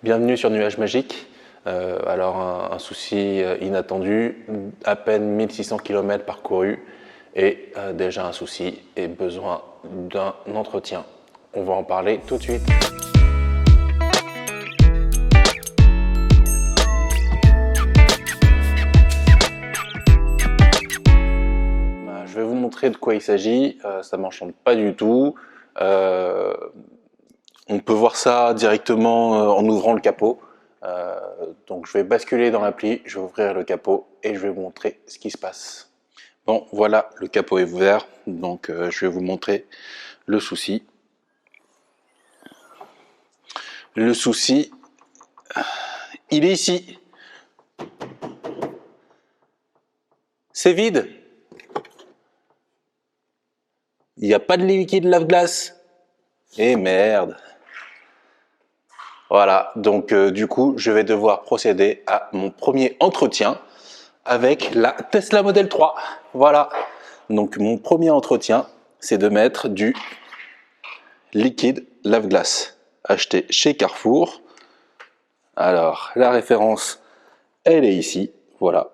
Bienvenue sur Nuage Magique. Alors un souci inattendu, à peine 1600 km parcourus et déjà un souci et besoin d'un entretien. On va en parler tout de suite. Je vais vous montrer de quoi il s'agit, ça ne m'enchante pas du tout. On peut voir ça directement en ouvrant le capot. Donc je vais basculer dans l'appli, je vais ouvrir le capot et je vais vous montrer ce qui se passe. Bon, voilà, le capot est ouvert, donc je vais vous montrer le souci. Le souci, il est ici. C'est vide. Il n'y a pas de liquide lave-glace. Et merde. Voilà, donc du coup, je vais devoir procéder à mon premier entretien avec la Tesla Model 3. Voilà, donc mon premier entretien, c'est de mettre du liquide lave-glace acheté chez Carrefour. Alors, la référence, elle est ici, voilà.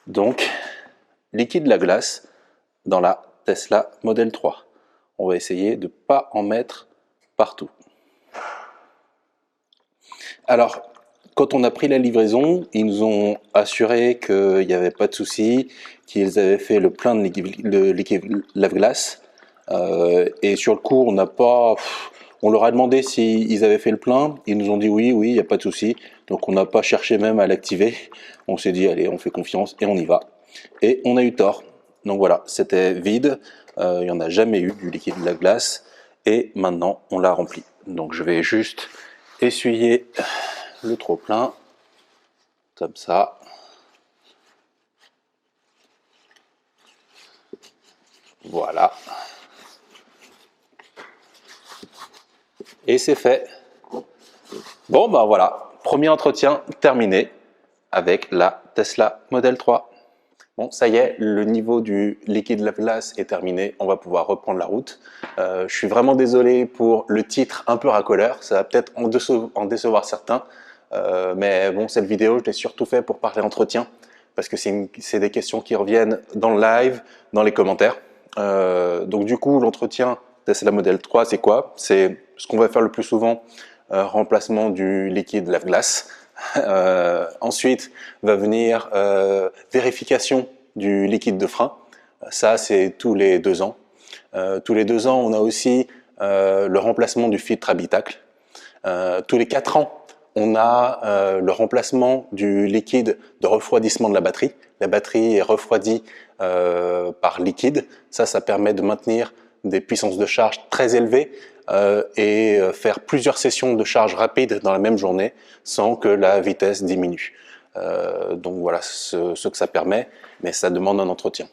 Donc, liquide lave-glace dans la Tesla Model 3. On va essayer de ne pas en mettre partout. Alors, quand on a pris la livraison, ils nous ont assuré qu'il n'y avait pas de souci, qu'ils avaient fait le plein de liquide lave-glace. Et sur le coup, on leur a demandé s'ils avaient fait le plein. Ils nous ont dit oui, il n'y a pas de souci. Donc on n'a pas cherché même à l'activer. On s'est dit allez, on fait confiance et on y va. Et on a eu tort. Donc voilà, c'était vide. Il n'y en a jamais eu du liquide lave-glace. Et maintenant, on l'a rempli. Donc je vais juste essuyer le trop-plein, comme ça. Voilà. Et c'est fait. Bon, ben voilà, premier entretien terminé avec la Tesla Model 3. Bon, ça y est, le niveau du liquide lave-glace est terminé, on va pouvoir reprendre la route. Je suis vraiment désolé pour le titre un peu racoleur, ça va peut-être en décevoir certains, mais bon, cette vidéo, je l'ai surtout fait pour parler entretien, parce que c'est des questions qui reviennent dans le live, dans les commentaires. Donc du coup, l'entretien Tesla Model 3, c'est quoi? C'est ce qu'on va faire le plus souvent, remplacement du liquide lave-glace. Ensuite va venir vérification du liquide de frein. Ça, c'est tous les 2 ans. Tous les 2 ans, on a aussi le remplacement du filtre habitacle. Tous les 4 ans, on a le remplacement du liquide de refroidissement de la batterie. La batterie est refroidie par liquide. Ça permet de maintenir des puissances de charge très élevées et faire plusieurs sessions de charge rapide dans la même journée sans que la vitesse diminue. Donc voilà ce que ça permet, mais ça demande un entretien.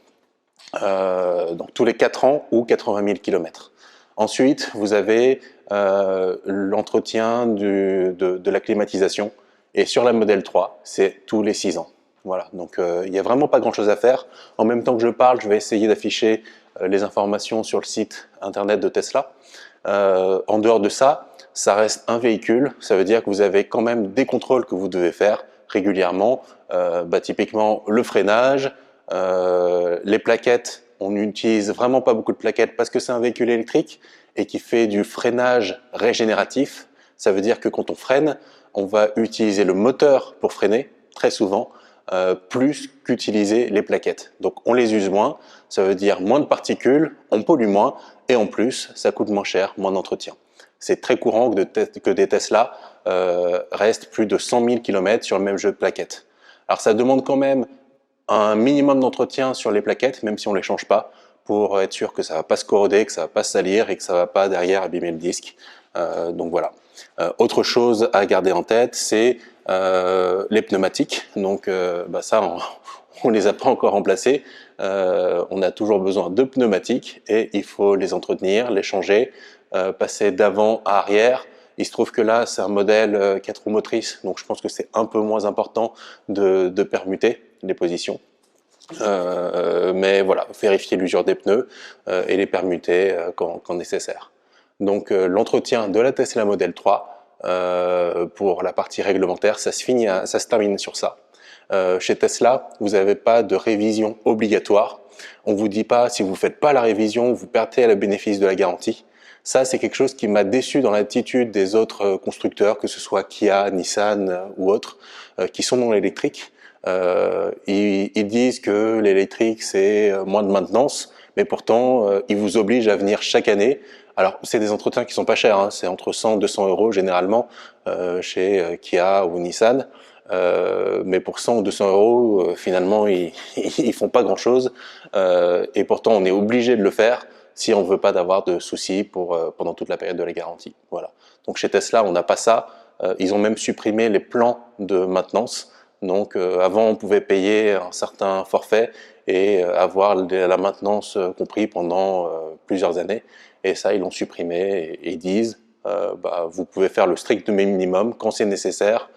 Donc tous les 4 ans ou 80 000 km. Ensuite, vous avez l'entretien de la climatisation, et sur la Model 3, c'est tous les 6 ans. Voilà, donc il n'y a vraiment pas grand chose à faire. En même temps que je parle, je vais essayer d'afficher les informations sur le site internet de Tesla. En dehors de ça, ça reste un véhicule, ça veut dire que vous avez quand même des contrôles que vous devez faire régulièrement, typiquement le freinage, les plaquettes. On n'utilise vraiment pas beaucoup de plaquettes parce que c'est un véhicule électrique et qui fait du freinage régénératif. Ça veut dire que quand on freine, on va utiliser le moteur pour freiner, très souvent, plus qu'utiliser les plaquettes. Donc on les use moins, ça veut dire moins de particules, on pollue moins, et en plus, ça coûte moins cher, moins d'entretien. C'est très courant que des Tesla restent plus de 100 000 km sur le même jeu de plaquettes. Alors ça demande quand même un minimum d'entretien sur les plaquettes, même si on ne les change pas, pour être sûr que ça ne va pas se corroder, que ça ne va pas se salir et que ça ne va pas derrière abîmer le disque. Donc voilà. Autre chose à garder en tête, c'est les pneumatiques. Donc ça, on les a pas encore remplacés. On a toujours besoin de pneumatiques et il faut les entretenir, les changer, passer d'avant à arrière. Il se trouve que là, c'est un modèle 4 roues motrices, donc je pense que c'est un peu moins important de permuter les positions. Mais voilà, vérifier l'usure des pneus et les permuter quand nécessaire. Donc l'entretien de la Tesla Model 3 pour la partie réglementaire, ça se termine sur ça. Chez Tesla, vous n'avez pas de révision obligatoire. On vous dit pas, si vous faites pas la révision, vous perdez le bénéfice de la garantie. Ça, c'est quelque chose qui m'a déçu dans l'attitude des autres constructeurs, que ce soit Kia, Nissan ou autres, qui sont dans l'électrique. Ils disent que l'électrique, c'est moins de maintenance, mais pourtant, ils vous obligent à venir chaque année. Alors, c'est des entretiens qui sont pas chers, hein, c'est entre 100 et 200 euros généralement chez Kia ou Nissan. Mais pour 100 ou 200 euros, finalement, ils font pas grand-chose. Et pourtant, on est obligé de le faire si on veut pas d'avoir de soucis pendant toute la période de la garantie. Voilà. Donc chez Tesla, on n'a pas ça. Ils ont même supprimé les plans de maintenance. Donc avant, on pouvait payer un certain forfait et avoir la maintenance compris pendant plusieurs années. Et ça, ils l'ont supprimé et ils disent vous pouvez faire le strict minimum quand c'est nécessaire.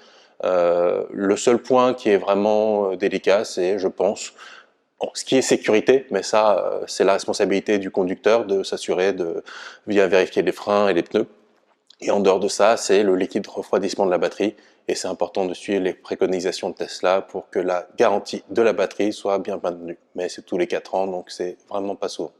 Le seul point qui est vraiment délicat, c'est, je pense, ce qui est sécurité, mais ça, c'est la responsabilité du conducteur de s'assurer de bien vérifier les freins et les pneus. Et en dehors de ça, c'est le liquide de refroidissement de la batterie. Et c'est important de suivre les préconisations de Tesla pour que la garantie de la batterie soit bien maintenue. Mais c'est tous les 4 ans, donc c'est vraiment pas souvent.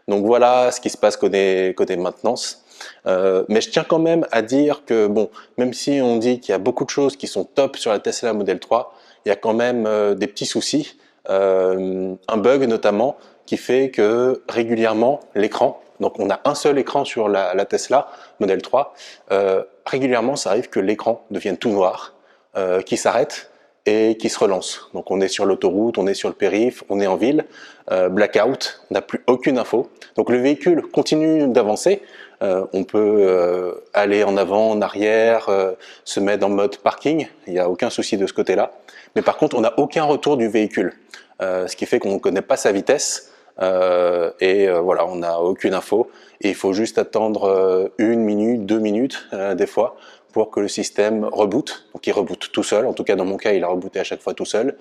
Donc voilà ce qui se passe côté maintenance. Mais je tiens quand même à dire que, bon, même si on dit qu'il y a beaucoup de choses qui sont top sur la Tesla Model 3, il y a quand même des petits soucis. Un bug notamment qui fait que régulièrement l'écran, donc on a un seul écran sur la Tesla Model 3, régulièrement ça arrive que l'écran devienne tout noir, qui s'arrête et qui se relance. Donc on est sur l'autoroute, on est sur le périph', on est en ville, blackout, on n'a plus aucune info. Donc le véhicule continue d'avancer, on peut aller en avant, en arrière, se mettre en mode parking, il n'y a aucun souci de ce côté-là. Mais par contre, on n'a aucun retour du véhicule, ce qui fait qu'on ne connaît pas sa vitesse, voilà, on n'a aucune info. Et il faut juste attendre 1 minute, 2 minutes, des fois, pour que le système reboot. Donc il reboot tout seul, en tout cas dans mon cas, il a rebooté à chaque fois tout seul.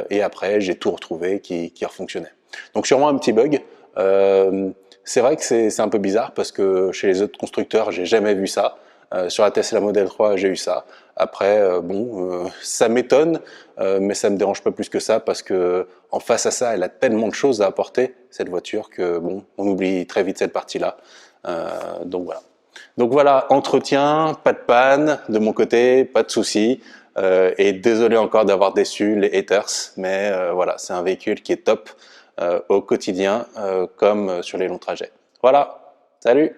Et après, j'ai tout retrouvé qui refonctionnait. Donc sûrement un petit bug. C'est vrai que c'est un peu bizarre parce que chez les autres constructeurs, j'ai jamais vu ça. Sur la Tesla Model 3, j'ai eu ça. Après, ça m'étonne, mais ça me dérange pas plus que ça parce que en face à ça, elle a tellement de choses à apporter, cette voiture, que bon, on oublie très vite cette partie-là. Donc voilà. Donc voilà, entretien, pas de panne de mon côté, pas de soucis. Et désolé encore d'avoir déçu les haters, mais voilà, c'est un véhicule qui est top au quotidien comme sur les longs trajets. Voilà, salut!